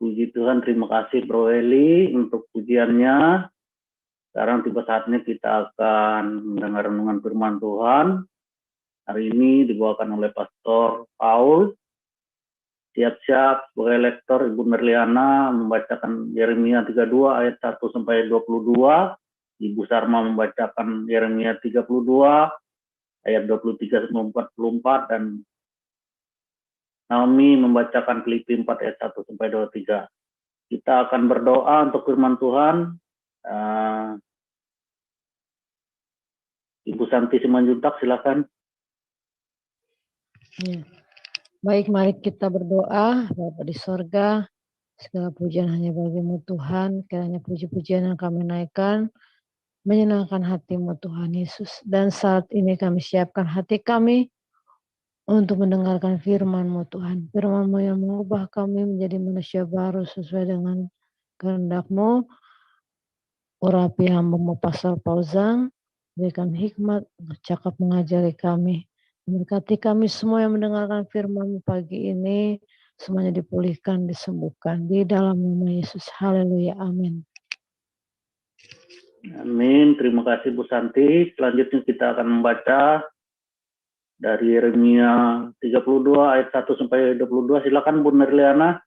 Puji Tuhan, terima kasih Bro Eli untuk pujiannya. Sekarang tiba saatnya kita akan mendengar renungan firman Tuhan. Hari ini dibawakan oleh Pastor Paul. Siap-siap sebagai lektor Ibu Merliana membacakan Yeremia 32 ayat 1 sampai 22. Ibu Sarma membacakan Yeremia 32 ayat 23 sampai 44 dan Naomi membacakan Filipi 4 ayat 1 sampai 23. Kita akan berdoa untuk firman Tuhan. Ibu Santi Simanjuntak, silakan. Ya. Baik, mari kita berdoa. Bapa di sorga, segala pujian hanya bagimu Tuhan. Kiranya puji-pujian yang kami naikkan menyenangkan hatimu Tuhan Yesus. Dan saat ini kami siapkan hati kami untuk mendengarkan firman-Mu Tuhan. Firman-Mu yang mengubah kami menjadi manusia baru sesuai dengan kehendak-Mu. Urapi hamba-Mu Pastor Pauzang, berikan hikmat, cakap mengajari kami. Memberkati kami semua yang mendengarkan firman-Mu pagi ini, semuanya dipulihkan, disembuhkan. Di dalam nama Yesus, haleluya, amin. Amin, terima kasih Bu Santi. Selanjutnya kita akan membaca dari Yeremia 32 ayat 1 sampai 22. Silakan Bu Merliana.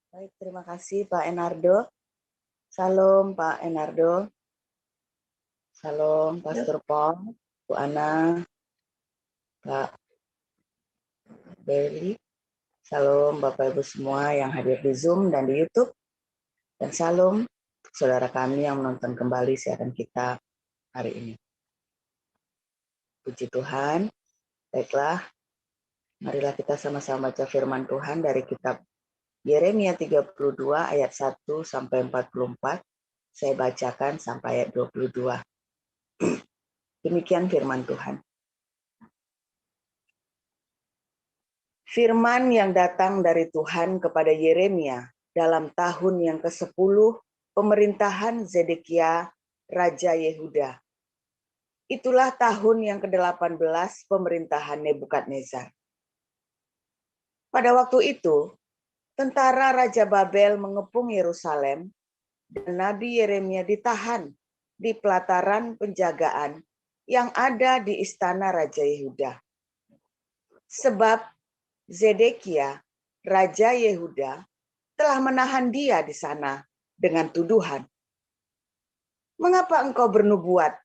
Baik, terima kasih Pak Enardo. Salam Pak Enardo. Salam Pastor Paul, Bu Ana, Pak Beli. Salam Bapak Ibu semua yang hadir di Zoom dan di YouTube. Dan salam saudara kami yang menonton kembali siaran kita hari ini. Puji Tuhan. Baiklah, marilah kita sama-sama baca firman Tuhan dari kitab Yeremia 32 ayat 1 sampai 44. Saya bacakan sampai ayat 22. Demikian firman Tuhan. Firman yang datang dari Tuhan kepada Yeremia dalam tahun yang ke-10 pemerintahan Zedekia, Raja Yehuda. Itulah tahun yang ke-18 pemerintahan Nebukadnezar. Pada waktu itu, tentara Raja Babel mengepung Yerusalem dan Nabi Yeremia ditahan di pelataran penjagaan yang ada di istana Raja Yehuda. Sebab Zedekia, Raja Yehuda, telah menahan dia di sana dengan tuduhan. Mengapa engkau bernubuat?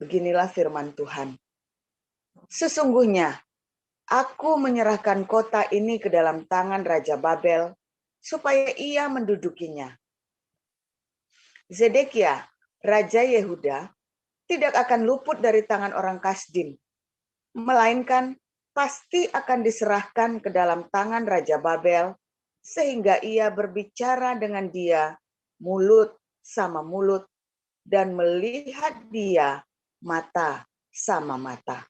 Beginilah firman Tuhan. Sesungguhnya, aku menyerahkan kota ini ke dalam tangan Raja Babel, supaya ia mendudukinya. Zedekia, Raja Yehuda, tidak akan luput dari tangan orang Kasdim, melainkan pasti akan diserahkan ke dalam tangan Raja Babel, sehingga ia berbicara dengan dia mulut sama mulut, dan melihat dia mata sama mata.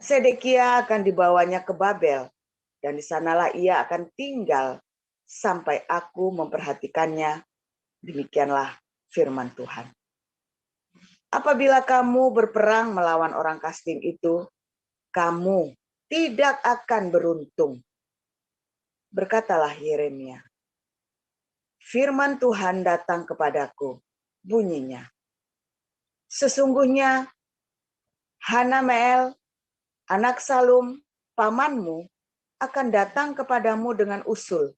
Zedekia akan dibawanya ke Babel, dan di sanalah ia akan tinggal sampai aku memperhatikannya. Demikianlah firman Tuhan. Apabila kamu berperang melawan orang Kasdim itu, kamu tidak akan beruntung. Berkatalah Yeremia, firman Tuhan datang kepadaku, bunyinya. Sesungguhnya Hanameel, anak Salum, pamanmu, akan datang kepadamu dengan usul.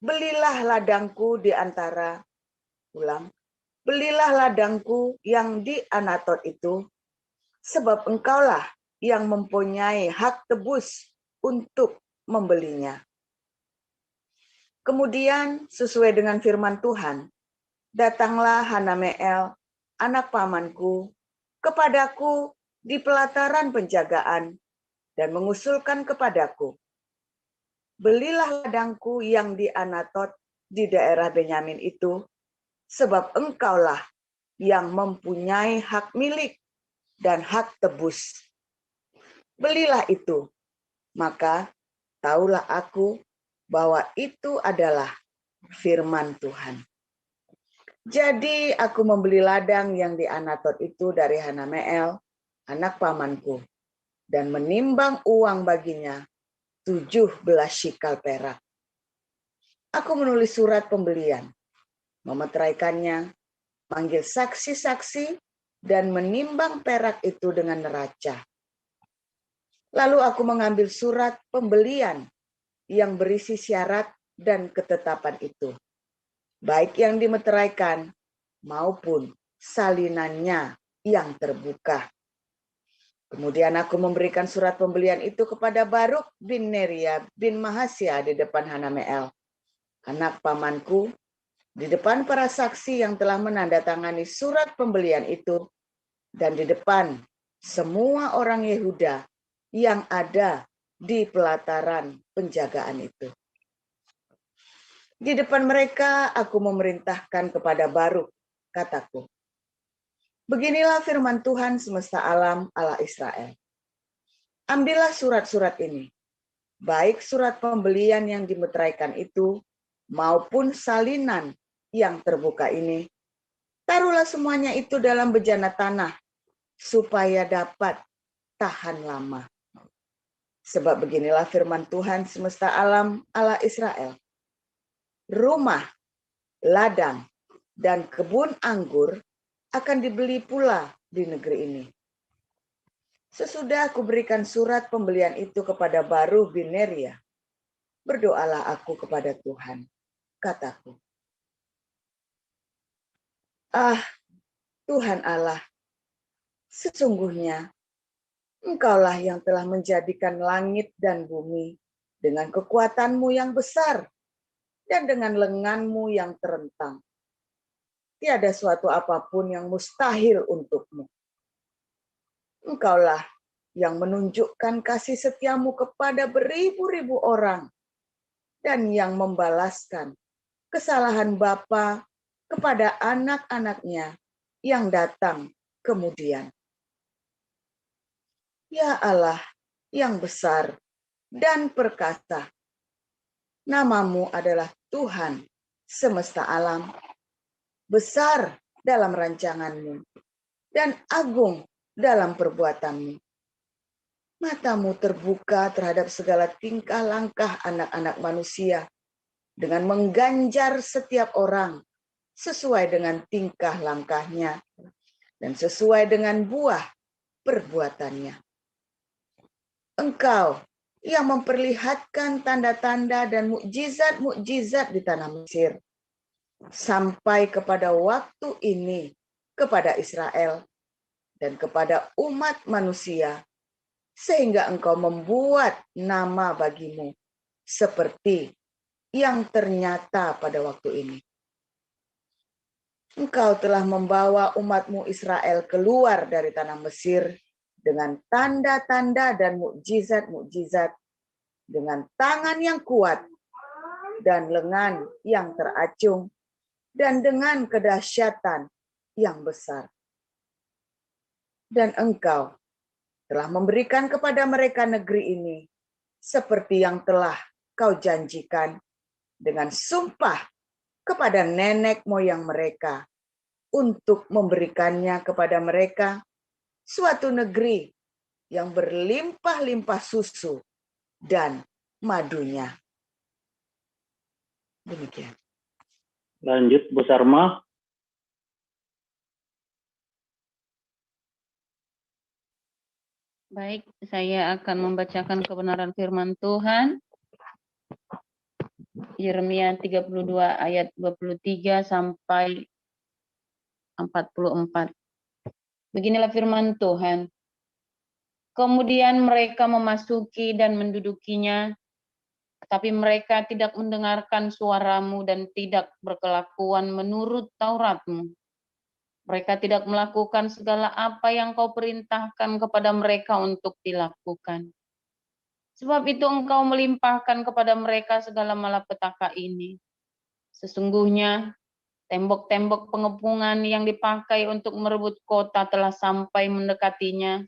Belilah ladangku di antara, belilah ladangku yang di Anatot itu, sebab engkaulah yang mempunyai hak tebus untuk membelinya. Kemudian sesuai dengan firman Tuhan, datanglah Hanameel, anak pamanku, kepadaku di pelataran penjagaan dan mengusulkan kepadaku, belilah ladangku yang di Anatot di daerah Benyamin itu, sebab engkaulah yang mempunyai hak milik dan hak tebus. Belilah itu, maka taulah aku bahwa itu adalah firman Tuhan. Jadi aku membeli ladang yang di Anatot itu dari Hanameel, anak pamanku, dan menimbang uang baginya 17 shikal perak. Aku menulis surat pembelian, memeteraikannya, manggil saksi-saksi, dan menimbang perak itu dengan neraca. Lalu aku mengambil surat pembelian yang berisi syarat dan ketetapan itu, baik yang dimeteraikan maupun salinannya yang terbuka. Kemudian aku memberikan surat pembelian itu kepada Baruk bin Neria bin Mahasya di depan Hanameel, anak pamanku, di depan para saksi yang telah menandatangani surat pembelian itu, dan di depan semua orang Yehuda yang ada di pelataran penjagaan itu. Di depan mereka aku memerintahkan kepada Baruk, kataku, beginilah firman Tuhan semesta alam Allah Israel. Ambillah surat-surat ini, baik surat pembelian yang dimeteraikan itu, maupun salinan yang terbuka ini. Taruhlah semuanya itu dalam bejana tanah, supaya dapat tahan lama. Sebab beginilah firman Tuhan semesta alam Allah Israel. Rumah, ladang, dan kebun anggur akan dibeli pula di negeri ini. Sesudah aku berikan surat pembelian itu kepada Baruk bin Neria, berdoalah aku kepada Tuhan, kataku, Tuhan Allah, sesungguhnya Engkaulah yang telah menjadikan langit dan bumi dengan kekuatanmu yang besar dan dengan lenganmu yang terentang. Tiada suatu apapun yang mustahil untukmu. Engkaulah yang menunjukkan kasih setiamu kepada beribu-ribu orang dan yang membalaskan kesalahan bapa kepada anak-anaknya yang datang kemudian. Ya Allah yang besar dan perkasa, namamu adalah Tuhan semesta alam, besar dalam rancanganmu dan agung dalam perbuatanmu. Matamu terbuka terhadap segala tingkah langkah anak-anak manusia dengan mengganjar setiap orang sesuai dengan tingkah langkahnya dan sesuai dengan buah perbuatannya. Engkau yang memperlihatkan tanda-tanda dan mukjizat-mukjizat di tanah Mesir, sampai kepada waktu ini kepada Israel dan kepada umat manusia, sehingga engkau membuat nama bagimu seperti yang ternyata pada waktu ini. Engkau telah membawa umatmu Israel keluar dari tanah Mesir dengan tanda-tanda dan mukjizat-mukjizat, dengan tangan yang kuat dan lengan yang teracung, dan dengan kedahsyatan yang besar. Dan engkau telah memberikan kepada mereka negeri ini seperti yang telah kau janjikan dengan sumpah kepada nenek moyang mereka untuk memberikannya kepada mereka suatu negeri yang berlimpah-limpah susu dan madunya. Demikian. Lanjut, Bu Sarma. Baik, saya akan membacakan kebenaran firman Tuhan. Yeremia 32 ayat 23 sampai 44. Beginilah firman Tuhan. Kemudian mereka memasuki dan mendudukinya, tapi mereka tidak mendengarkan suaramu dan tidak berkelakuan menurut Tauratmu. Mereka tidak melakukan segala apa yang kau perintahkan kepada mereka untuk dilakukan. Sebab itu engkau melimpahkan kepada mereka segala malapetaka ini. Sesungguhnya tembok-tembok pengepungan yang dipakai untuk merebut kota telah sampai mendekatinya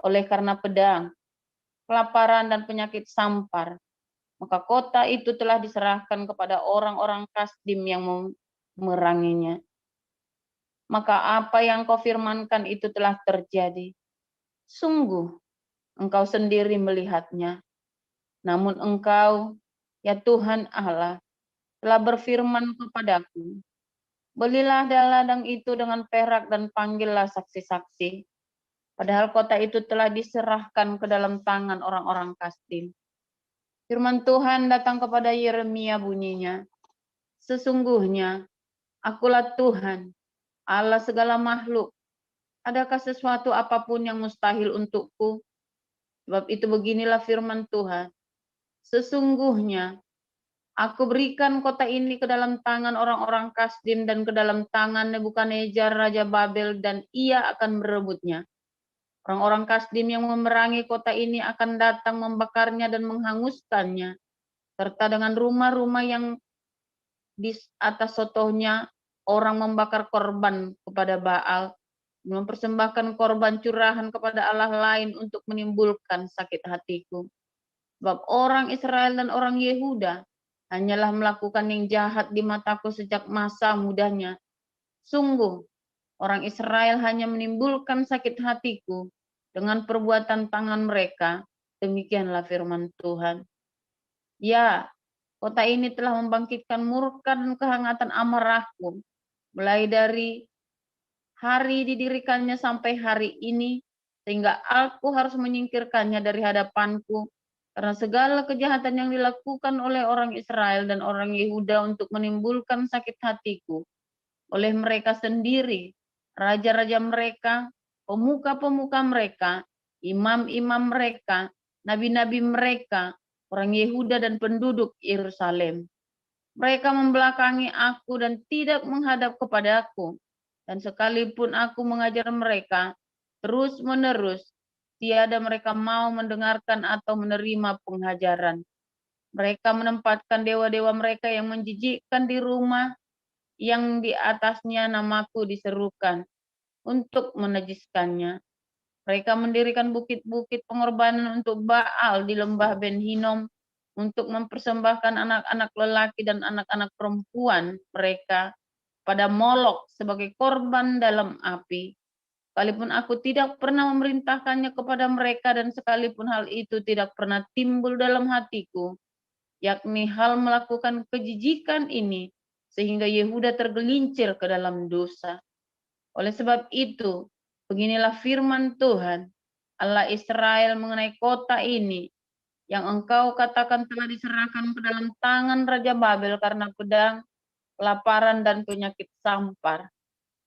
oleh karena pedang, kelaparan dan penyakit sampar. Maka kota itu telah diserahkan kepada orang-orang Kasdim yang memeranginya. Maka apa yang kau firmankan itu telah terjadi. Sungguh, engkau sendiri melihatnya. Namun engkau, ya Tuhan Allah, telah berfirman kepadaku, belilah ladang itu dengan perak dan panggillah saksi-saksi. Padahal kota itu telah diserahkan ke dalam tangan orang-orang Kasdim. Firman Tuhan datang kepada Yeremia bunyinya, sesungguhnya akulah Tuhan, Allah segala makhluk. Adakah sesuatu apapun yang mustahil untukku? Sebab itu beginilah firman Tuhan, sesungguhnya aku berikan kota ini ke dalam tangan orang-orang Kasdim dan ke dalam tangan Nebukadnezar Raja Babel, dan ia akan merebutnya. Orang-orang Kasdim yang memerangi kota ini akan datang membakarnya dan menghanguskannya, serta dengan rumah-rumah yang di atas sotohnya orang membakar korban kepada Baal, mempersembahkan korban curahan kepada Allah lain untuk menimbulkan sakit hatiku. Sebab orang Israel dan orang Yehuda hanyalah melakukan yang jahat di mataku sejak masa mudanya. Sungguh, orang Israel hanya menimbulkan sakit hatiku dengan perbuatan tangan mereka. Demikianlah firman Tuhan. Ya, kota ini telah membangkitkan murka dan kehangatan amarahku, mulai dari hari didirikannya sampai hari ini, sehingga aku harus menyingkirkannya dari hadapanku, karena segala kejahatan yang dilakukan oleh orang Israel dan orang Yehuda untuk menimbulkan sakit hatiku, oleh mereka sendiri, raja-raja mereka, pemuka-pemuka mereka, imam-imam mereka, nabi-nabi mereka, orang Yehuda dan penduduk Yerusalem. Mereka membelakangi aku dan tidak menghadap kepadaku. Dan sekalipun aku mengajar mereka terus-menerus, tiada mereka mau mendengarkan atau menerima pengajaran. Mereka menempatkan dewa-dewa mereka yang menjijikkan di rumah yang di atasnya namaku diserukan untuk menajiskannya. Mereka mendirikan bukit-bukit pengorbanan untuk Baal di lembah Ben Hinnom, untuk mempersembahkan anak-anak lelaki dan anak-anak perempuan mereka pada Molok sebagai korban dalam api. Sekalipun aku tidak pernah memerintahkannya kepada mereka, dan sekalipun hal itu tidak pernah timbul dalam hatiku, yakni hal melakukan kejijikan ini, sehingga Yehuda tergelincir ke dalam dosa. Oleh sebab itu, beginilah firman Tuhan, Allah Israel mengenai kota ini, yang engkau katakan telah diserahkan ke dalam tangan Raja Babel karena pedang, kelaparan, dan penyakit sampar.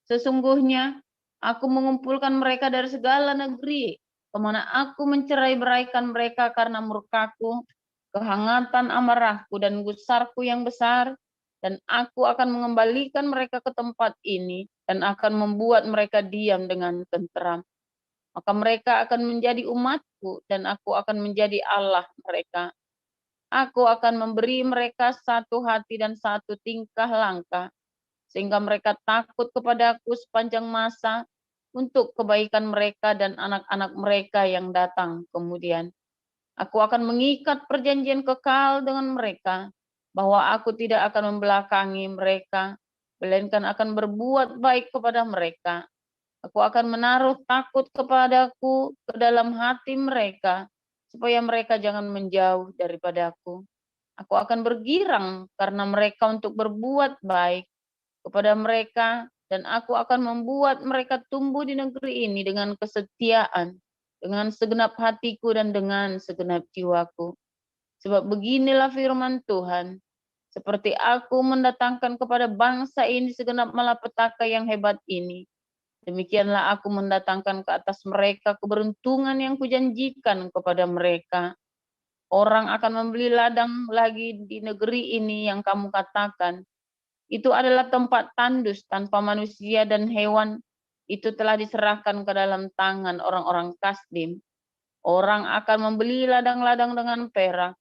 Sesungguhnya aku mengumpulkan mereka dari segala negeri, kemana aku mencerai-beraikan mereka karena murkaku, kehangatan amarahku, dan gusarku yang besar, dan aku akan mengembalikan mereka ke tempat ini, dan akan membuat mereka diam dengan tenteram. Maka mereka akan menjadi umatku, dan aku akan menjadi Allah mereka. Aku akan memberi mereka satu hati dan satu tingkah langkah, sehingga mereka takut kepadaku sepanjang masa untuk kebaikan mereka dan anak-anak mereka yang datang kemudian. Aku akan mengikat perjanjian kekal dengan mereka, bahwa aku tidak akan membelakangi mereka, melainkan akan berbuat baik kepada mereka. Aku akan menaruh takut kepadaku ke dalam hati mereka, supaya mereka jangan menjauh daripadaku. Aku akan bergirang karena mereka untuk berbuat baik kepada mereka, dan aku akan membuat mereka tumbuh di negeri ini dengan kesetiaan, dengan segenap hatiku dan dengan segenap jiwaku. Sebab beginilah firman Tuhan, seperti aku mendatangkan kepada bangsa ini segenap malapetaka yang hebat ini, demikianlah aku mendatangkan ke atas mereka keberuntungan yang kujanjikan kepada mereka. Orang akan membeli ladang lagi di negeri ini yang kamu katakan, itu adalah tempat tandus tanpa manusia dan hewan, itu telah diserahkan ke dalam tangan orang-orang Kasdim. Orang akan membeli ladang-ladang dengan perak,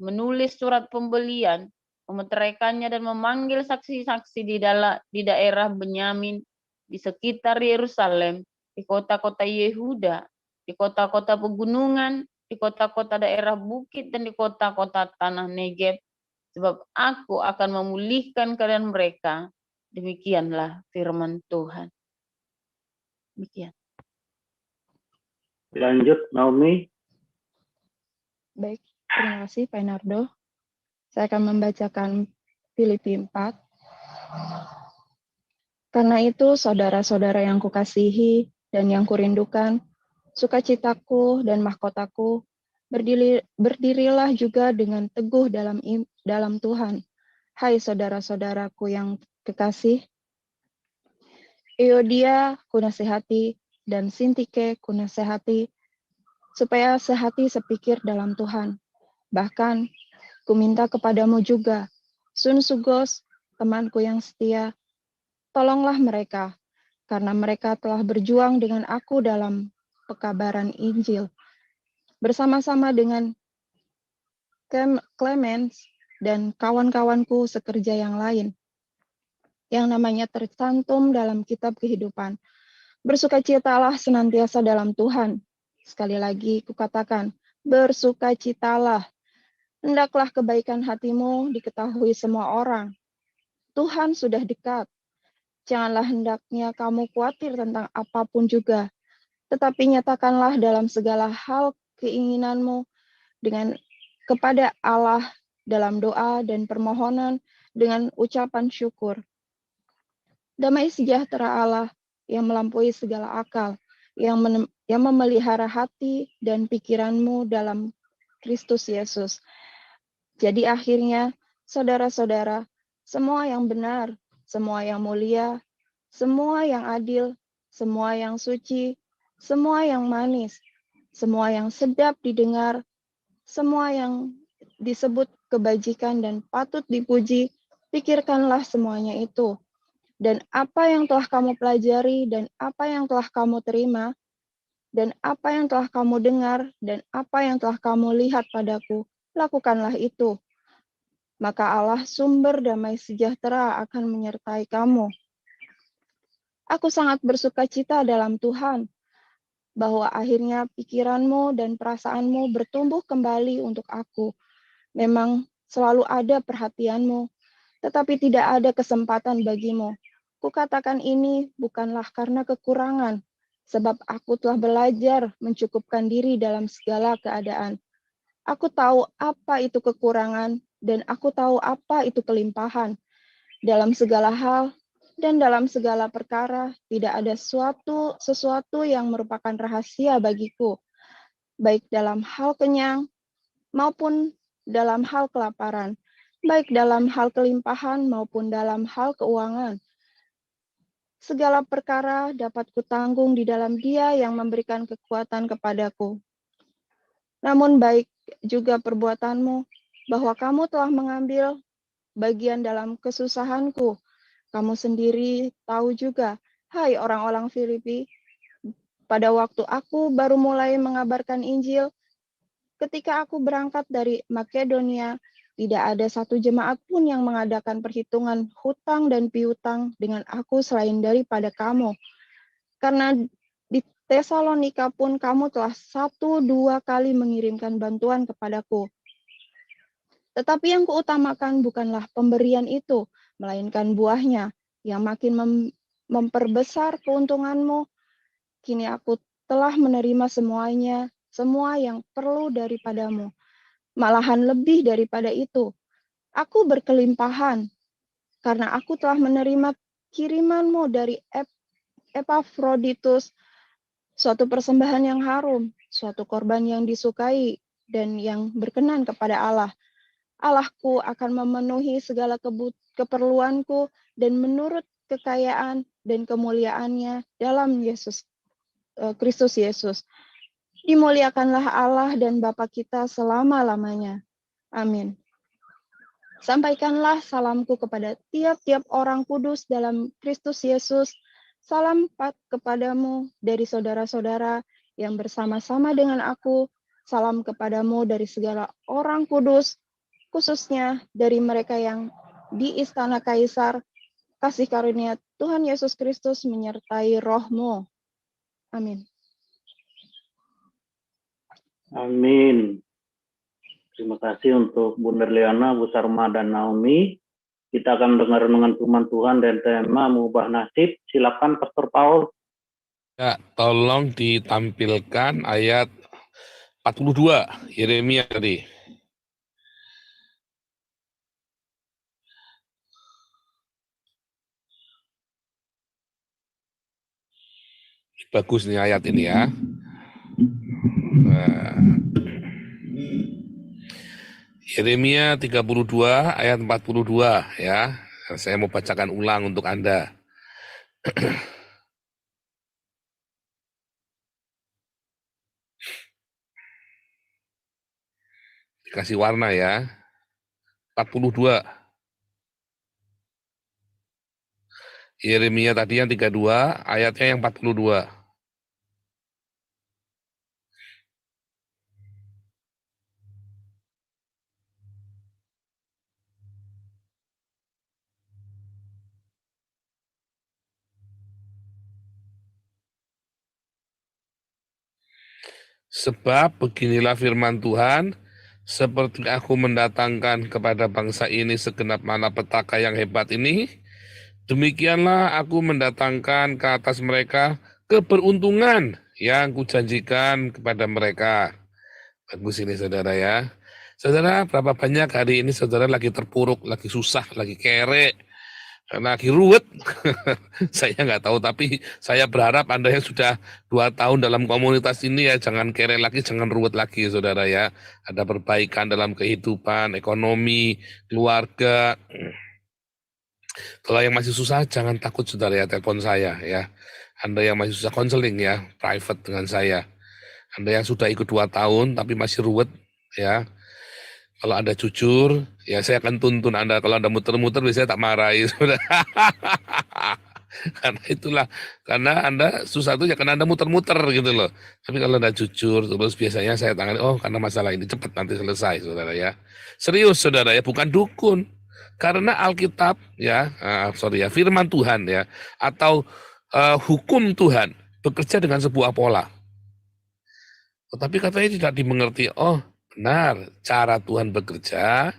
menulis surat pembelian, memeteraikannya dan memanggil saksi-saksi di daerah Benyamin, di sekitar Yerusalem, di kota-kota Yehuda, di kota-kota pegunungan, di kota-kota daerah bukit, dan di kota-kota tanah Negeb, sebab aku akan memulihkan keadaan mereka. Demikianlah firman Tuhan. Demikian. Lanjut, Naomi. Baik, terima kasih Pak Nardo. Saya akan membacakan Filipi 4. Karena itu, saudara-saudara yang kukasihi dan yang kurindukan, sukacitaku dan mahkotaku, berdirilah juga dengan teguh dalam Tuhan. Hai saudara-saudaraku yang kekasih, Euodia kunasihati dan Sintike kunasihati, supaya sehati sepikir dalam Tuhan. Bahkan, kuminta kepadamu juga, Sunsugos, temanku yang setia, tolonglah mereka, karena mereka telah berjuang dengan aku dalam pekabaran Injil, bersama-sama dengan Clemens dan kawan-kawanku sekerja yang lain, yang namanya tercantum dalam kitab kehidupan. Bersukacitalah senantiasa dalam Tuhan. Sekali lagi kukatakan, bersukacitalah. Hendaklah kebaikan hatimu diketahui semua orang. Tuhan sudah dekat. Janganlah hendaknya kamu khawatir tentang apapun juga, tetapi nyatakanlah dalam segala hal keinginanmu kepada Allah dalam doa dan permohonan dengan ucapan syukur. Damai sejahtera Allah yang melampaui segala akal, yang memelihara hati dan pikiranmu dalam Kristus Yesus. Jadi akhirnya, saudara-saudara, semua yang benar, semua yang mulia, semua yang adil, semua yang suci, semua yang manis, semua yang sedap didengar, semua yang disebut kebajikan dan patut dipuji, pikirkanlah semuanya itu. Dan apa yang telah kamu pelajari, dan apa yang telah kamu terima, dan apa yang telah kamu dengar, dan apa yang telah kamu lihat padaku, lakukanlah itu. Maka Allah sumber damai sejahtera akan menyertai kamu. Aku sangat bersukacita dalam Tuhan, bahwa akhirnya pikiranmu dan perasaanmu bertumbuh kembali untuk aku. Memang selalu ada perhatianmu, tetapi tidak ada kesempatan bagimu. Kukatakan ini bukanlah karena kekurangan, sebab aku telah belajar mencukupkan diri dalam segala keadaan. Aku tahu apa itu kekurangan, dan aku tahu apa itu kelimpahan. Dalam segala hal dan dalam segala perkara, tidak ada sesuatu yang merupakan rahasia bagiku, baik dalam hal kenyang maupun dalam hal kelaparan, baik dalam hal kelimpahan maupun dalam hal keuangan. Segala perkara dapat kutanggung di dalam Dia yang memberikan kekuatan kepadaku. Namun baik juga perbuatanmu, bahwa kamu telah mengambil bagian dalam kesusahanku. Kamu sendiri tahu juga, hai orang-orang Filipi, pada waktu aku baru mulai mengabarkan Injil, ketika aku berangkat dari Makedonia, tidak ada satu jemaat pun yang mengadakan perhitungan hutang dan piutang dengan aku selain daripada kamu. Karena di Tesalonika pun kamu telah 1-2 kali mengirimkan bantuan kepadaku. Tetapi yang kuutamakan bukanlah pemberian itu, melainkan buahnya, yang makin memperbesar keuntunganmu. Kini aku telah menerima semuanya, semua yang perlu daripadamu. Malahan lebih daripada itu, aku berkelimpahan, karena aku telah menerima kirimanmu dari Epafroditus, suatu persembahan yang harum, suatu korban yang disukai, dan yang berkenan kepada Allah. Allahku akan memenuhi segala keperluanku dan menurut kekayaan dan kemuliaannya dalam Kristus Yesus. Dimuliakanlah Allah dan Bapa kita selama-lamanya. Amin. Sampaikanlah salamku kepada tiap-tiap orang kudus dalam Kristus Yesus. Salam kepadamu dari saudara-saudara yang bersama-sama dengan aku. Salam kepadamu dari segala orang kudus, khususnya dari mereka yang di istana Kaisar. Kasih karunia Tuhan Yesus Kristus menyertai rohmu. Amin. Amin. Terima kasih untuk Bu Nerliana, Bu Sarma, dan Naomi. Kita akan dengar renungan firman Tuhan dan tema mengubah nasib. Silakan Pastor Paul. Ya, tolong ditampilkan ayat 42, Yeremia tadi. Bagus nih ayat ini ya. Yeremia 32 ayat 42 ya. Saya mau bacakan ulang untuk Anda. Dikasih warna ya. 42. Yeremia tadi yang 32, ayatnya yang 42. Sebab beginilah firman Tuhan, seperti aku mendatangkan kepada bangsa ini segenap malapetaka yang hebat ini, demikianlah aku mendatangkan ke atas mereka keberuntungan yang kujanjikan kepada mereka. Bagus ini saudara ya. Saudara, berapa banyak hari ini saudara lagi terpuruk, lagi susah, lagi kere, lagi ruwet. Saya nggak tahu, tapi saya berharap Anda yang sudah 2 tahun dalam komunitas ini ya, jangan kere lagi, jangan ruwet lagi saudara ya. Ada perbaikan dalam kehidupan, ekonomi, keluarga. Kalau yang masih susah, jangan takut saudara ya, telepon saya ya. Anda yang masih susah konseling ya, private dengan saya. Anda yang sudah ikut 2 tahun tapi masih ruwet ya. Kalau Anda jujur, ya saya akan tuntun Anda. Kalau Anda muter-muter, biasanya tak marahi. Karena Anda susah itu ya karena Anda muter-muter gitu loh. Tapi kalau Anda jujur, terus biasanya saya tangani, oh karena masalah ini cepat nanti selesai saudara ya. Serius saudara ya, bukan dukun. Karena Alkitab ya, firman Tuhan ya, atau hukum Tuhan bekerja dengan sebuah pola. Tetapi katanya tidak dimengerti, oh benar, cara Tuhan bekerja,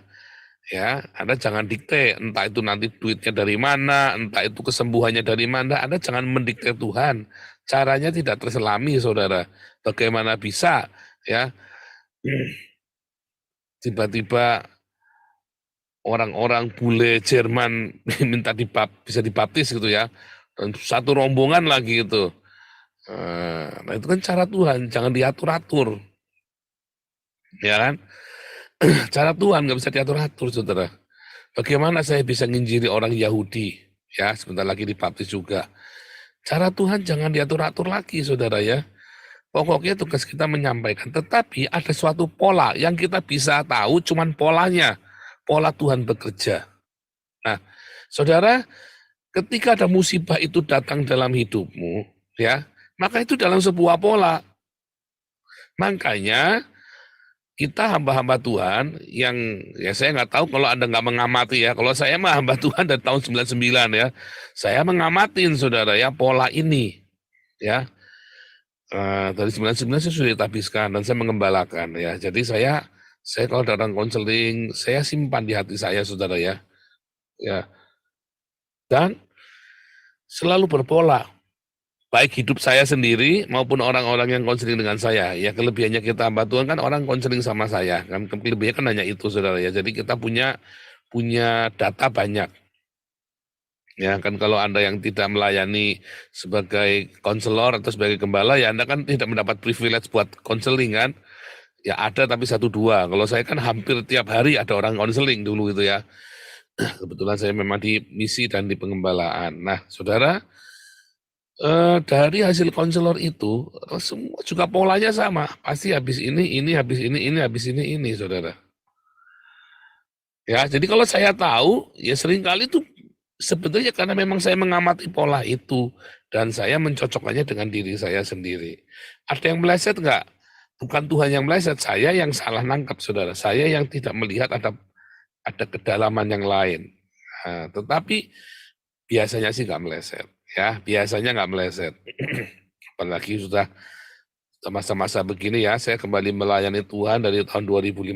ya, Anda jangan dikte, entah itu nanti duitnya dari mana, entah itu kesembuhannya dari mana, Anda jangan mendikte Tuhan. Caranya tidak terselami, saudara. Bagaimana bisa, ya, tiba-tiba orang-orang bule Jerman minta bisa dibaptis gitu ya, dan satu rombongan lagi itu. Nah itu kan cara Tuhan, jangan diatur-atur. Ya kan? Cara Tuhan nggak bisa diatur-atur, saudara. Bagaimana saya bisa nginjili orang Yahudi? Ya, sebentar lagi dibaptis juga. Cara Tuhan jangan diatur-atur lagi, saudara ya. Pokoknya tugas kita menyampaikan. Tetapi ada suatu pola yang kita bisa tahu cuman polanya. Pola Tuhan bekerja. Nah, saudara, ketika ada musibah itu datang dalam hidupmu, ya, maka itu dalam sebuah pola. Makanya kita hamba-hamba Tuhan yang ya saya nggak tahu kalau Anda nggak mengamati ya. Kalau saya mah hamba Tuhan dari tahun 99 ya. Saya mengamatin saudara ya pola ini ya. Dari 99 saya sudah ditabiskan dan saya mengembalakan ya. Jadi saya kalau datang konseling, saya simpan di hati saya saudara ya. Ya. Dan selalu berpola. Baik hidup saya sendiri maupun orang-orang yang konseling dengan saya. Ya kelebihannya kita hamba Tuhan kan orang konseling sama saya. Kan kelebihannya kan hanya itu saudara ya. Jadi kita punya data banyak. Ya kan kalau Anda yang tidak melayani sebagai konselor atau sebagai gembala ya Anda kan tidak mendapat privilege buat konseling kan. Ya ada tapi 1-2. Kalau saya kan hampir tiap hari ada orang konseling dulu itu ya. Kebetulan saya memang di misi dan di pengembalaan. Nah saudara, dari hasil konselor itu, semua juga polanya sama. Pasti habis ini, habis ini, habis ini, saudara. Ya, jadi kalau saya tahu, ya seringkali itu sebetulnya karena memang saya mengamati pola itu, dan saya mencocokkannya dengan diri saya sendiri. Ada yang meleset enggak? Bukan Tuhan yang meleset, saya yang salah nangkap, saudara. Saya yang tidak melihat ada kedalaman yang lain. Nah, tetapi biasanya sih nggak meleset. Ya, biasanya nggak meleset. Apalagi sudah masa-masa begini ya, saya kembali melayani Tuhan dari tahun 2015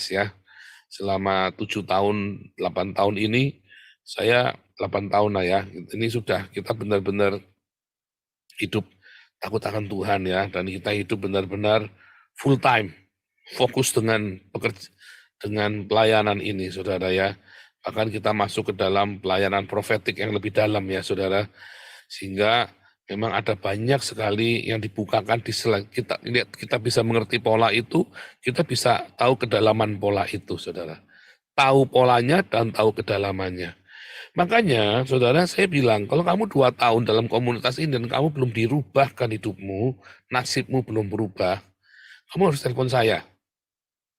ya. Selama 7 tahun, 8 tahun ini, saya 8 tahun lah ya. Ini sudah kita benar-benar hidup takut akan Tuhan ya, dan kita hidup benar-benar full time, fokus dengan pelayanan ini, saudara ya. Bahkan kita masuk ke dalam pelayanan profetik yang lebih dalam ya, saudara. Sehingga Memang ada banyak sekali yang dibukakan di kita bisa mengerti pola itu, kita bisa tahu kedalaman pola itu, saudara. Tahu polanya dan tahu kedalamannya. Makanya, saudara, saya bilang, kalau kamu 2 tahun dalam komunitas ini dan kamu belum dirubahkan hidupmu, nasibmu belum berubah, kamu harus telepon saya.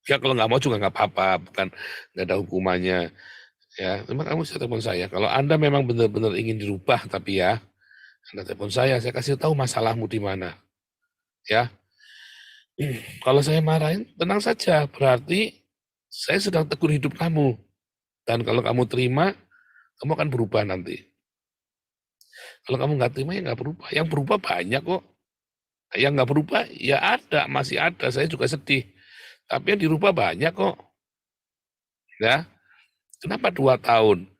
Ya kalau nggak mau juga nggak apa-apa, nggak ada hukumannya. Ya, memang kamu bisa telepon saya. Kalau Anda memang benar-benar ingin dirubah, tapi ya, Anda telepon saya kasih tahu masalahmu di mana. Ya, kalau saya marahin, tenang saja, berarti saya sedang tegur hidup kamu. Dan kalau kamu terima, kamu akan berubah nanti. Kalau kamu nggak terima, ya nggak berubah. Yang berubah banyak kok. Yang nggak berubah, ya ada, masih ada. Saya juga sedih. Tapi yang dirubah banyak kok. Ya, kenapa 2 tahun?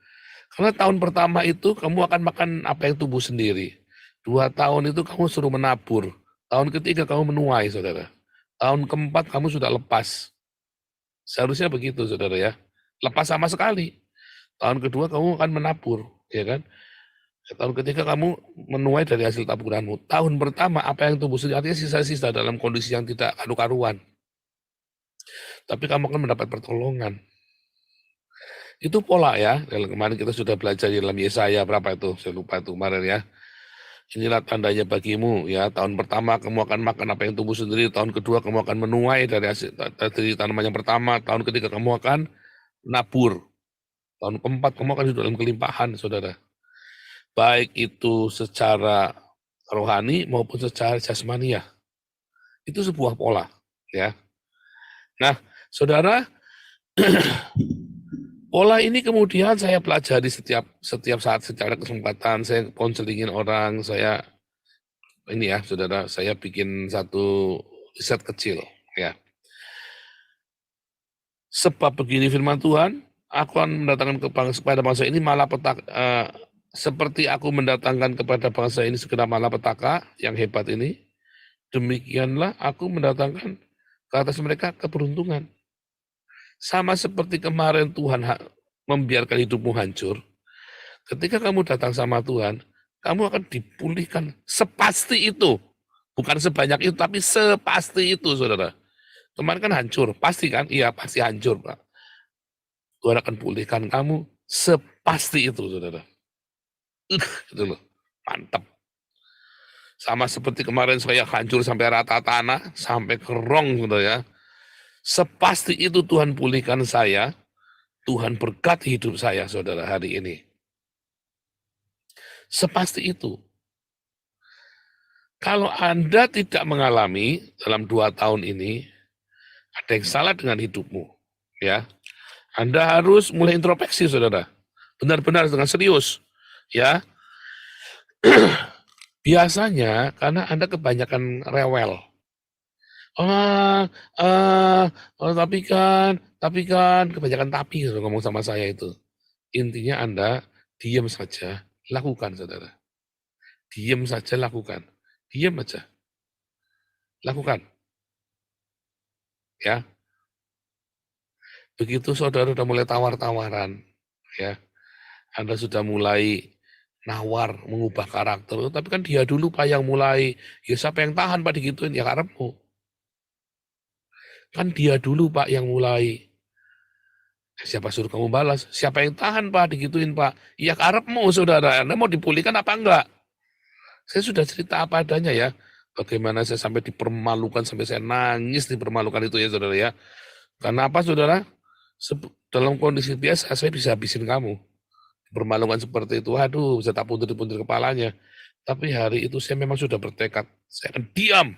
Karena tahun pertama itu kamu akan makan apa yang tumbuh sendiri. 2 tahun itu kamu suruh menabur. Tahun ketiga kamu menuai, saudara. Tahun keempat kamu sudah lepas. Seharusnya begitu, saudara ya. Lepas sama sekali. Tahun kedua kamu akan menabur, ya kan? Tahun ketiga kamu menuai dari hasil taburanmu. Tahun pertama apa yang tumbuh sendiri, artinya sisa-sisa dalam kondisi yang tidak karu-karuan. Tapi kamu akan mendapat pertolongan. Itu pola ya. Kemarin kita sudah belajar di dalam Yesaya berapa itu? Saya lupa itu kemarin ya. Inilah tandanya bagimu ya. Tahun pertama kamu akan makan apa yang tumbuh sendiri. Tahun kedua kamu akan menuai dari tanaman yang pertama. Tahun ketiga kamu akan nabur. Tahun keempat kamu akan hidup dalam kelimpahan, saudara. Baik itu secara rohani maupun secara jasmania. Itu sebuah pola ya. Nah, saudara, pola ini kemudian saya pelajari setiap saat secara kesempatan. Saya konselingin orang, saya ini ya, saudara, saya bikin satu riset kecil ya. Sebab begini firman Tuhan, aku akan mendatangkan kepada bangsa ini seperti aku mendatangkan kepada bangsa ini segenap malapetaka yang hebat ini, demikianlah aku mendatangkan ke atas mereka keberuntungan. Sama seperti kemarin Tuhan membiarkan hidupmu hancur, ketika kamu datang sama Tuhan, kamu akan dipulihkan sepasti itu. Bukan sebanyak itu, tapi sepasti itu, saudara. Kemarin kan hancur, pasti kan? Iya, pasti hancur, Pak. Tuhan akan pulihkan kamu sepasti itu, saudara. Gitu loh, mantap. Sama seperti kemarin saya hancur sampai rata tanah, sampai kerong gitu ya. Sepasti itu Tuhan pulihkan saya, Tuhan berkati hidup saya, saudara, hari ini. Sepasti itu. Kalau Anda tidak mengalami dalam 2 tahun ini, ada yang salah dengan hidupmu. Ya, Anda harus mulai introspeksi, saudara. Benar-benar dengan serius. Ya, biasanya karena Anda kebanyakan rewel. Tapi kan kebanyakan tapi ngomong sama saya itu. Intinya Anda diam saja, lakukan, saudara. Diam saja, lakukan. Diam aja, lakukan. Ya, begitu saudara sudah mulai tawar-tawaran, ya, Anda sudah mulai nawar, mengubah karakter, tapi kan dia dulu Pak yang mulai, ya siapa yang tahan Pak digituin, ya karepmu. Kan dia dulu Pak yang mulai. Siapa suruh kamu balas? Siapa yang tahan Pak digituin Pak? Ya karepmu, saudara. Anda mau dipulihkan apa enggak? Saya sudah cerita apa adanya ya. Bagaimana saya sampai dipermalukan, sampai saya nangis dipermalukan itu ya saudara ya. Karena apa saudara? Dalam kondisi biasa saya bisa habisin kamu. Permalukan seperti itu, aduh bisa tak puntir-puntir kepalanya. Tapi hari itu saya memang sudah bertekad, saya akan diam.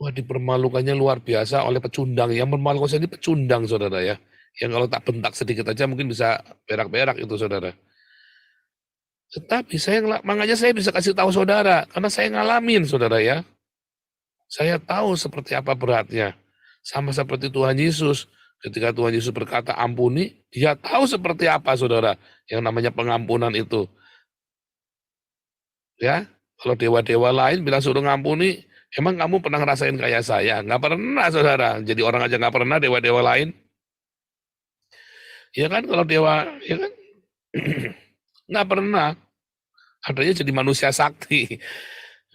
Wah, dipermalukannya luar biasa oleh pecundang. Yang memalukan saya ini pecundang, saudara ya. Yang kalau tak bentak sedikit aja mungkin bisa berak-berak itu, saudara. Tetapi makanya saya bisa kasih tahu saudara, karena saya ngalamin, saudara ya. Saya tahu seperti apa beratnya. Sama seperti Tuhan Yesus. Ketika Tuhan Yesus berkata ampuni, dia tahu seperti apa, saudara, yang namanya pengampunan itu. Ya, kalau dewa-dewa lain bilang suruh ngampuni, emang kamu pernah ngerasain kayak saya? Nggak pernah, saudara. Jadi orang aja nggak pernah, dewa-dewa lain. Ya kan, kalau dewa, ya kan, nggak pernah. adanya jadi manusia sakti.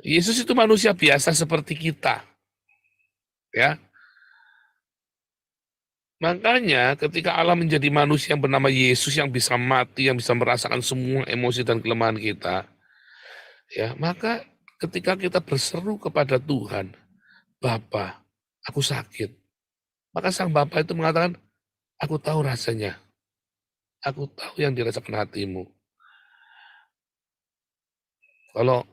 Yesus itu manusia biasa seperti kita. Ya. Makanya ketika Allah menjadi manusia yang bernama Yesus yang bisa mati, yang bisa merasakan semua emosi dan kelemahan kita, ya, maka ketika kita berseru kepada Tuhan, Bapa, aku sakit. Maka sang Bapa itu mengatakan, aku tahu rasanya. Aku tahu yang dirasakan hatimu. Kalau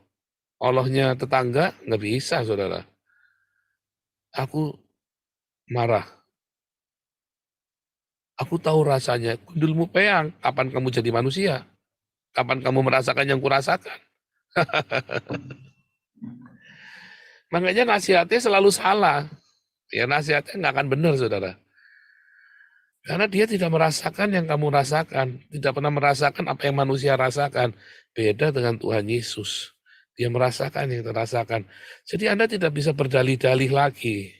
Allahnya tetangga, nggak bisa, saudara. Aku marah. Aku tahu rasanya. Gundulmu peang, kapan kamu jadi manusia? Kapan kamu merasakan yang kurasakan? Makanya nasihatnya selalu salah. Ya nasihatnya nggak akan benar, saudara. Karena dia tidak merasakan yang kamu rasakan. Tidak pernah merasakan apa yang manusia rasakan. Beda dengan Tuhan Yesus. Dia merasakan yang terasakan. Jadi Anda tidak bisa berdalih-dalih lagi.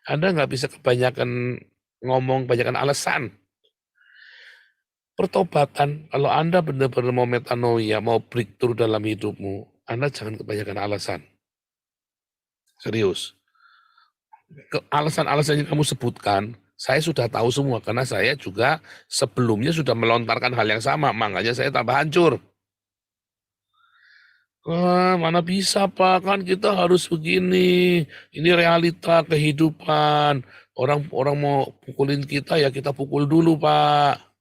Anda nggak bisa kebanyakan ngomong, kebanyakan alasan. Pertobatan, kalau Anda benar-benar mau metanoia, mau breakthrough dalam hidupmu, Anda jangan kebanyakan alasan. Serius. Alasan-alasan yang kamu sebutkan, saya sudah tahu semua, karena saya juga sebelumnya sudah melontarkan hal yang sama, makanya saya tambah hancur. Mana bisa Pak, kan kita harus begini, ini realita kehidupan, orang mau pukulin kita ya kita pukul dulu Pak.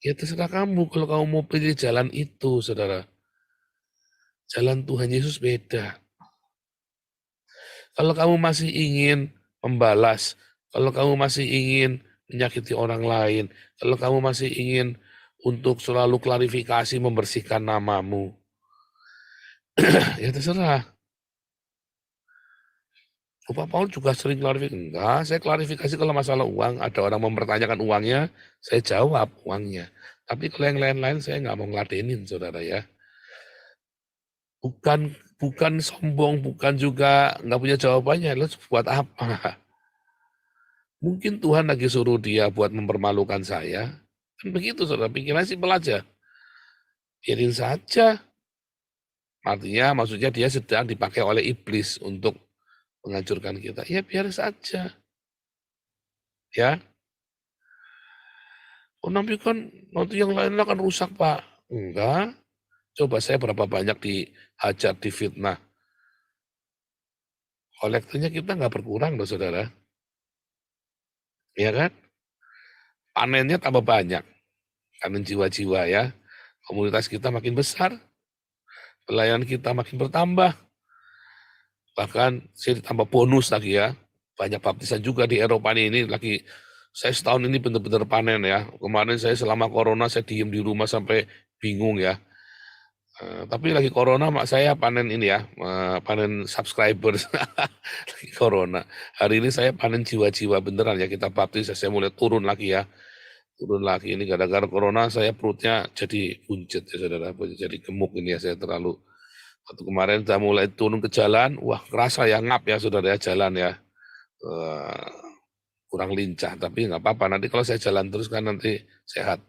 Ya terserah kamu, kalau kamu mau pilih jalan itu saudara. Jalan Tuhan Yesus beda. Kalau kamu masih ingin membalas, kalau kamu masih ingin menyakiti orang lain, kalau kamu masih ingin untuk selalu klarifikasi membersihkan namamu, ya terserah. Pak Paul juga sering klarifikasi. Enggak, saya klarifikasi kalau masalah uang, ada orang mempertanyakan uangnya, saya jawab uangnya. Tapi kalau yang lain-lain saya nggak mau ngeladenin, saudara ya. Bukan sombong, bukan juga nggak punya jawabannya. Lalu buat apa? Mungkin Tuhan lagi suruh dia buat mempermalukan saya. Kan begitu, saudara. Pikirannya simpel aja. Biarin saja. Artinya, maksudnya dia sedang dipakai oleh iblis untuk menghancurkan kita. Ya biar saja. Ya. Oh, tapi kan nanti yang lain akan rusak, Pak. Enggak. Coba saya berapa banyak dihajar, difitnah. Kolektornya kita nggak berkurang loh, saudara. Ya kan? Panennya tambah banyak. Panen jiwa-jiwa ya. Komunitas kita makin besar. Pelayanan kita makin bertambah. Bahkan saya ditambah bonus lagi ya. Banyak baptisan juga di Eropa ini lagi. Saya setahun ini benar-benar panen ya. Kemarin saya selama corona saya diem di rumah sampai bingung ya. Tapi lagi corona mak saya panen ini ya, panen subscribers lagi corona. Hari ini saya panen jiwa-jiwa beneran ya, kita baptis saya mulai turun lagi ya. Turun lagi ini gara-gara corona saya perutnya jadi buncit ya saudara, jadi gemuk ini ya saya terlalu. Waktu kemarin saya mulai turun ke jalan, wah kerasa ya ngap ya saudara ya jalan ya. Kurang lincah tapi nggak apa-apa, nanti kalau saya jalan terus kan nanti sehat.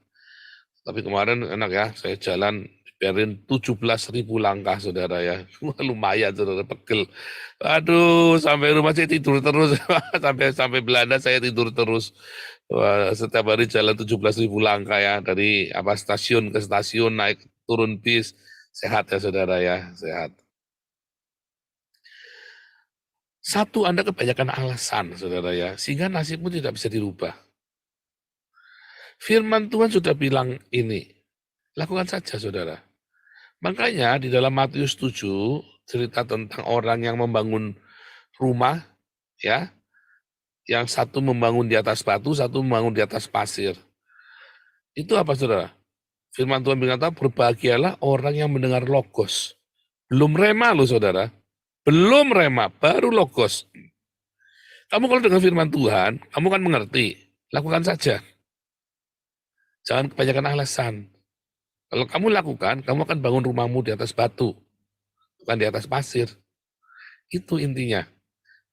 Tapi kemarin enak ya, saya jalan biarin 17.000 langkah saudara ya. Lumayan saudara, pegel. Aduh, sampai rumah saya tidur terus. sampai Belanda saya tidur terus. Wah, setiap hari jalan 17.000 langkah ya. Dari stasiun ke stasiun, naik turun bis. Sehat ya saudara ya, sehat. Satu, Anda kebanyakan alasan saudara ya, sehingga nasibmu tidak bisa dirubah. Firman Tuhan sudah bilang ini, lakukan saja saudara. Makanya di dalam Matius 7 cerita tentang orang yang membangun rumah ya. Yang satu membangun di atas batu, satu membangun di atas pasir. Itu apa saudara? Firman Tuhan berkata, berbahagialah orang yang mendengar logos. Belum rema loh saudara. Belum rema, baru logos. Kamu kalau dengar firman Tuhan, kamu kan mengerti. Lakukan saja. Jangan kebanyakan alasan. Kalau kamu lakukan, kamu akan bangun rumahmu di atas batu, bukan di atas pasir. Itu intinya.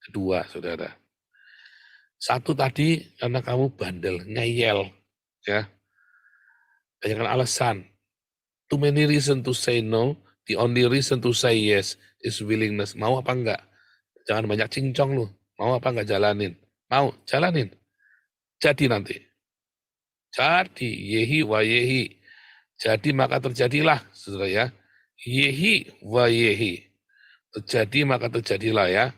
Kedua, saudara. Satu tadi, karena kamu bandel, ngeyel. Ya. Banyakkan alasan. too many reason to say no, the only reason to say yes is willingness. Mau apa enggak? Jangan banyak cincong lu. Mau apa enggak jalanin? Mau, jalanin. Jadi nanti. Jadi, yehi wa yehi. Jadi maka terjadilah, saudara ya. Yehi wa yehi. Terjadi maka terjadilah ya.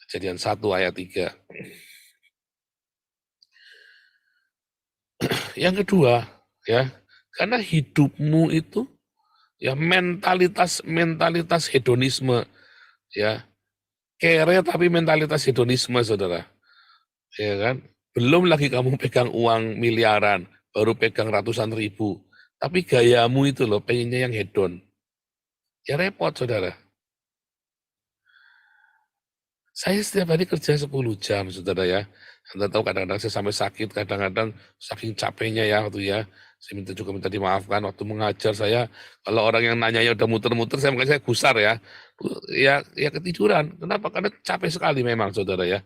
Kejadian 1 ayat 3. Yang kedua, ya, karena hidupmu itu ya mentalitas hedonisme, ya. Kere tapi mentalitas hedonisme, saudara. Ya kan? Belum lagi kamu pegang uang miliaran, baru pegang ratusan ribu. Tapi gayamu itu loh, pengennya yang hedon. Ya repot, saudara. Saya setiap hari kerja 10 jam, saudara ya. Anda tahu kadang-kadang saya sampai sakit, kadang-kadang saking capeknya ya waktu ya. Saya minta dimaafkan waktu mengajar saya. Kalau orang yang nanyanya udah muter-muter, makanya saya gusar ya. Ya ketiduran. Kenapa? Karena capek sekali memang, saudara ya.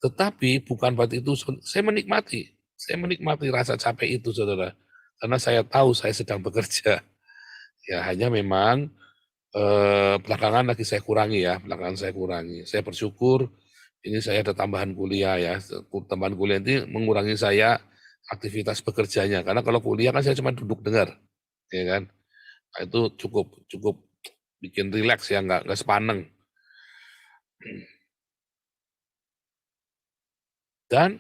Tetapi bukan berarti itu saya menikmati. Saya menikmati rasa capek itu, saudara. Karena saya tahu saya sedang bekerja. Ya hanya memang belakangan lagi saya kurangi ya, Saya bersyukur ini saya ada tambahan kuliah ya. Tambahan kuliah ini mengurangi saya aktivitas bekerjanya. Karena kalau kuliah kan saya cuma duduk dengar, ya kan. Nah, itu cukup bikin rileks ya, nggak sepaneng. Dan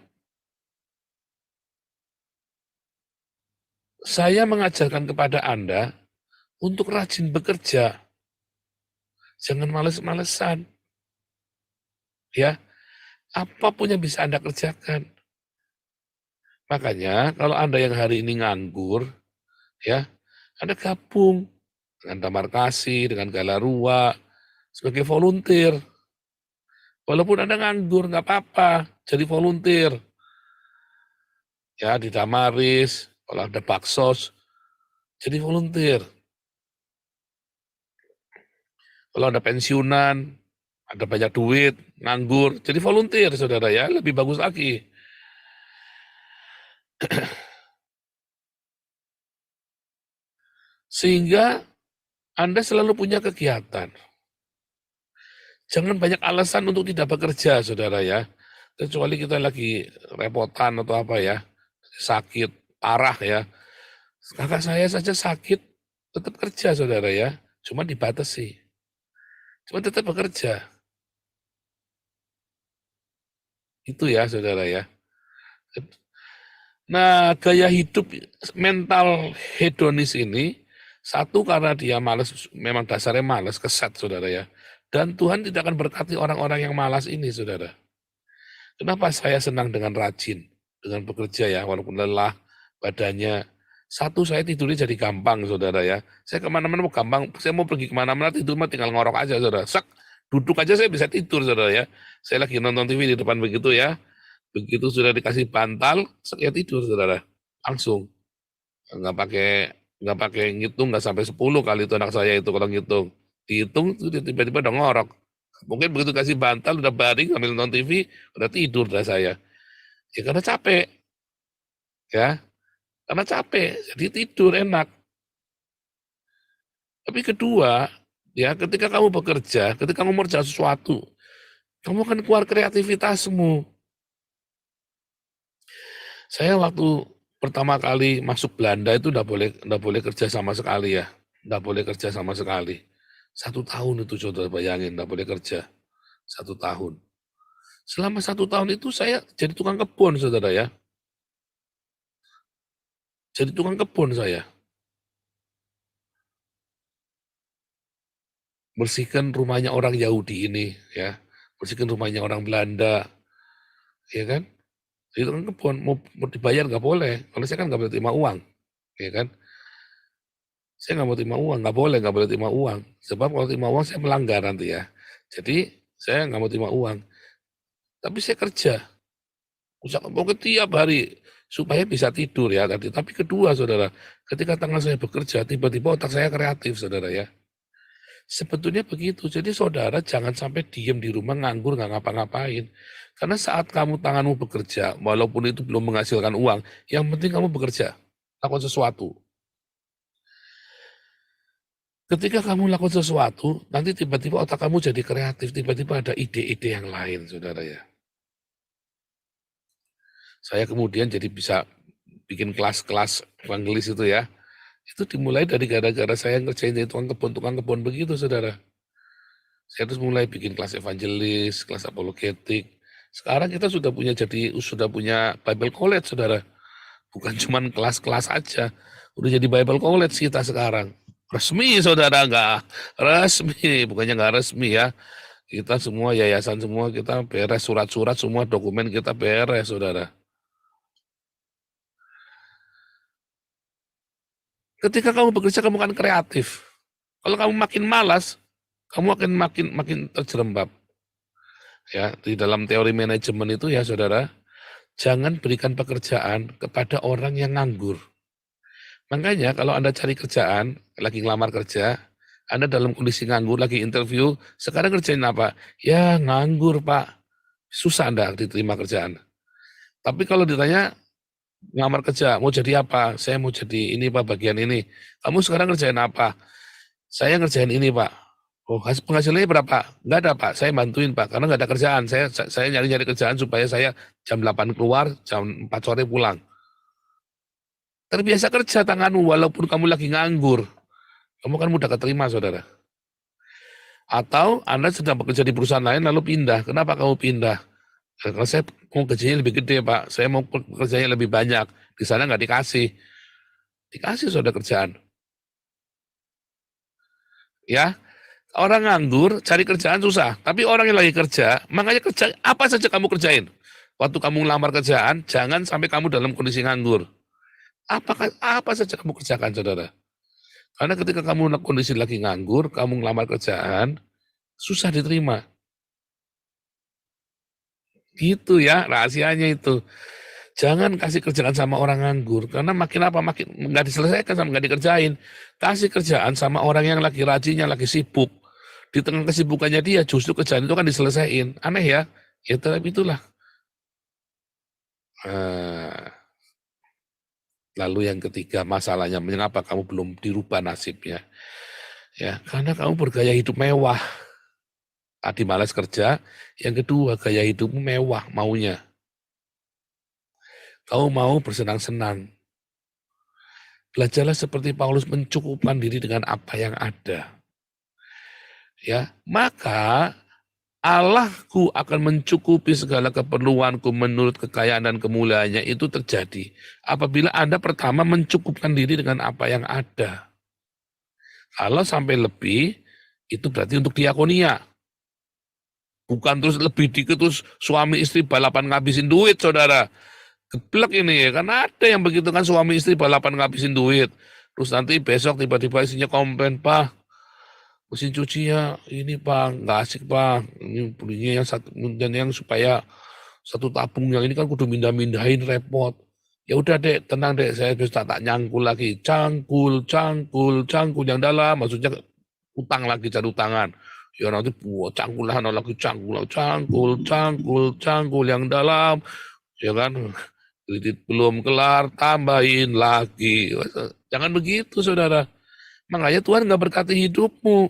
saya mengajarkan kepada Anda untuk rajin bekerja. Jangan males-malesan. Ya, apapun yang bisa Anda kerjakan. Makanya kalau Anda yang hari ini nganggur, ya, Anda gabung dengan Damar Kasih, dengan Galarua, sebagai volunteer. Walaupun Anda nganggur, nggak apa-apa, jadi volunteer. Ya, di Damaris, kalau ada baksos, jadi volunteer. Kalau ada pensiunan, ada banyak duit, nganggur, jadi volunteer, saudara ya, lebih bagus lagi. Sehingga Anda selalu punya kegiatan. Jangan banyak alasan untuk tidak bekerja, saudara ya. Kecuali kita lagi repotan atau apa ya, sakit, parah ya. Kakak saya saja sakit, tetap kerja, saudara ya. Cuma dibatasi. Cuma tetap bekerja. Itu ya, saudara ya. Nah, gaya hidup mental hedonis ini, satu karena dia malas, memang dasarnya malas, keset, saudara ya. Dan Tuhan tidak akan berkati orang-orang yang malas ini, saudara. Kenapa saya senang dengan rajin, dengan bekerja ya, walaupun lelah badannya. Satu, saya tidurnya jadi gampang, saudara ya. Saya kemana-mana mau gampang, saya mau pergi kemana-mana tidur mah tinggal ngorok aja, saudara. Duduk aja saya bisa tidur, saudara ya. Saya lagi nonton TV di depan begitu ya. Begitu sudah dikasih bantal, ya tidur, saudara. Langsung. Nggak pakai ngitung, nggak sampai 10 kali itu anak saya itu kalau ngitung. Dihitung, tiba-tiba udah ngorok. Mungkin begitu kasih bantal, udah baring, sambil nonton TV, udah tidur dah saya. Ya karena capek. Ya, karena capek, jadi tidur enak. Tapi kedua, ya ketika kamu bekerja, ketika kamu mengerjakan sesuatu, kamu akan keluar kreativitasmu. Saya waktu pertama kali masuk Belanda itu udah boleh kerja sama sekali ya. Nggak boleh kerja sama sekali. 1 tahun itu saudara bayangin, nggak boleh kerja. 1 tahun. Selama 1 tahun itu saya jadi tukang kebun, saudara ya. Jadi tukang kebun saya. Bersihkan rumahnya orang Yahudi ini, ya. Bersihkan rumahnya orang Belanda, ya kan. Jadi tukang kebun, mau dibayar nggak boleh. Kalau saya kan nggak boleh terima uang, ya kan. Saya nggak mau terima uang, nggak boleh terima uang. Sebab kalau terima uang saya melanggar nanti ya. Jadi saya nggak mau terima uang. Tapi saya kerja. Pokoknya tiap hari supaya bisa tidur ya tadi. Tapi kedua, saudara, ketika tangan saya bekerja, tiba-tiba otak saya kreatif, saudara ya. Sebetulnya begitu. Jadi saudara jangan sampai diem di rumah nganggur nggak ngapa-ngapain. Karena saat tanganmu bekerja, walaupun itu belum menghasilkan uang, yang penting kamu bekerja, lakukan sesuatu. Ketika kamu lakukan sesuatu, nanti tiba-tiba otak kamu jadi kreatif, tiba-tiba ada ide-ide yang lain, saudara ya. Saya kemudian jadi bisa bikin kelas-kelas evangelis itu ya. Itu dimulai dari gara-gara saya ngerjain tukang kebun begitu, saudara. Saya terus mulai bikin kelas evangelis, kelas apologetik. Sekarang kita sudah punya Bible College, saudara. Bukan cuma kelas-kelas aja, udah jadi Bible College kita sekarang. Resmi, saudara, enggak resmi, bukannya enggak resmi ya. Kita semua yayasan semua kita beres, surat-surat semua dokumen kita beres, saudara. Ketika kamu bekerja, kamu kan kreatif. Kalau kamu makin malas, kamu akan makin terjerembab. Ya, di dalam teori manajemen itu ya, saudara, jangan berikan pekerjaan kepada orang yang nganggur. Makanya kalau Anda cari kerjaan, lagi ngelamar kerja, Anda dalam kondisi nganggur, lagi interview, sekarang kerjain apa? Ya nganggur, Pak. Susah Anda diterima kerjaan. Tapi kalau ditanya, ngelamar kerja, mau jadi apa? Saya mau jadi ini, Pak, bagian ini. Kamu sekarang kerjain apa? Saya ngerjain ini, Pak. Oh, penghasilannya berapa? Enggak ada, Pak. Saya bantuin, Pak. Karena nggak ada kerjaan. Saya nyari-nyari kerjaan supaya saya jam 8 keluar, jam 4 sore pulang. Terbiasa kerja tanganmu walaupun kamu lagi nganggur. Kamu kan mudah keterima, saudara. Atau Anda sedang bekerja di perusahaan lain lalu pindah. Kenapa kamu pindah? Karena saya mau gajinya lebih gede, Pak. Saya mau kerjanya lebih banyak. Di sana nggak dikasih. Dikasih, saudara, kerjaan. Ya, orang nganggur cari kerjaan susah. Tapi orang yang lagi kerja, makanya kerja apa saja kamu kerjain. Waktu kamu ngelamar kerjaan, jangan sampai kamu dalam kondisi nganggur. Apa saja kamu kerjakan, saudara. Karena ketika kamu kondisi lagi nganggur, kamu ngelamar kerjaan, susah diterima. Gitu ya, rahasianya itu. Jangan kasih kerjaan sama orang nganggur, karena makin nggak diselesaikan sama nggak dikerjain. Kasih kerjaan sama orang yang lagi rajin, yang lagi sibuk. Di tengah kesibukannya dia, justru kerjaan itu kan diselesaikan. Aneh ya? Ya tapi itulah. Lalu yang ketiga, masalahnya mengapa kamu belum dirubah nasibnya? Ya, karena kamu bergaya hidup mewah. Tadi malas kerja, yang kedua gaya hidupmu mewah maunya. Kamu mau bersenang-senang. Belajarlah seperti Paulus mencukupkan diri dengan apa yang ada. Ya, maka Allahku akan mencukupi segala keperluanku menurut kekayaan dan kemuliaannya. Itu terjadi apabila Anda pertama mencukupkan diri dengan apa yang ada. Kalau sampai lebih, itu berarti untuk diakonia. Bukan terus lebih dikit terus suami istri balapan ngabisin duit, saudara. Geblek ini ya, karena ada yang begitu kan, suami istri balapan ngabisin duit. Terus nanti besok tiba-tiba isinya komplain, Pak, mesin cucinya ini, Pak, nggak asik, Pak. Ini belinya yang satu, dan yang supaya satu tabung yang ini kan kudu mindahin repot. Ya udah dek, tenang dek, saya bisa tak nyangkul lagi, cangkul yang dalam, maksudnya utang lagi, cari utangan. Ya nanti buat cangkulan lagi, cangkul yang dalam, ya kan, kredit belum kelar, tambahin lagi. Jangan begitu, saudara. Makanya Tuhan nggak berkati hidupmu.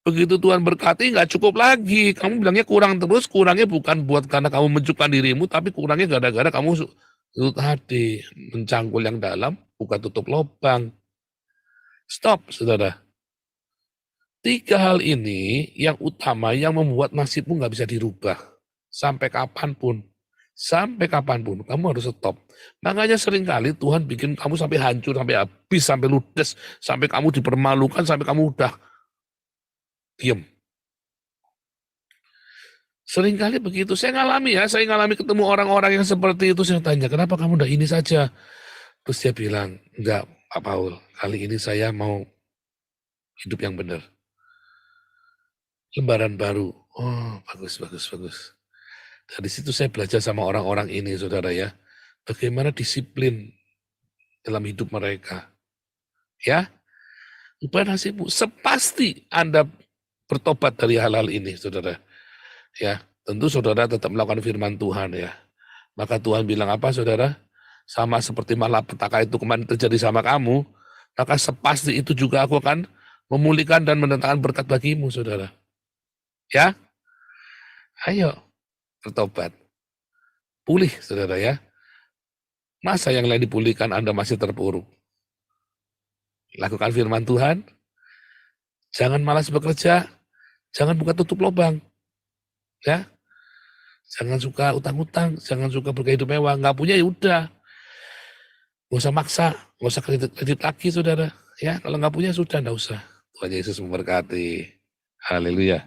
Begitu Tuhan berkati, nggak cukup lagi. Kamu bilangnya kurang terus, kurangnya bukan buat karena kamu mencukupkan dirimu, tapi kurangnya gara-gara kamu itu tadi, mencangkul yang dalam, bukan tutup lubang. Stop, saudara. 3 hal ini yang utama yang membuat nasibmu nggak bisa dirubah. Sampai kapanpun. Kamu harus stop. Makanya seringkali Tuhan bikin kamu sampai hancur, sampai habis, sampai ludes, sampai kamu dipermalukan, sampai kamu udah diam. Seringkali begitu. Saya ngalami ketemu orang-orang yang seperti itu. Saya tanya, kenapa kamu udah ini saja? Terus dia bilang, enggak, Pak Paul, kali ini saya mau hidup yang benar. Lembaran baru. Oh, bagus. Dari situ saya belajar sama orang-orang ini, saudara ya. Bagaimana disiplin dalam hidup mereka. Ya, ubah nasibmu. Sepasti Anda bertobat dari hal-hal ini, saudara. Ya, tentu saudara tetap melakukan firman Tuhan ya. Maka Tuhan bilang apa, saudara? Sama seperti malapetaka itu kemarin terjadi sama kamu, maka sepasti itu juga aku akan memulihkan dan mendatangkan berkat bagimu, saudara. Ya, ayo bertobat. Pulih, saudara ya. Masa yang lain dipulihkan Anda masih terpuruk? Lakukan firman Tuhan, jangan malas bekerja, jangan buka tutup lubang. Ya, jangan suka utang-utang, jangan suka bergaya hidup mewah. Nggak punya ya udah. Nggak usah maksa, nggak usah kredit lagi, saudara. Ya, kalau nggak punya sudah, nggak usah. Tuhan Yesus memberkati. Haleluya.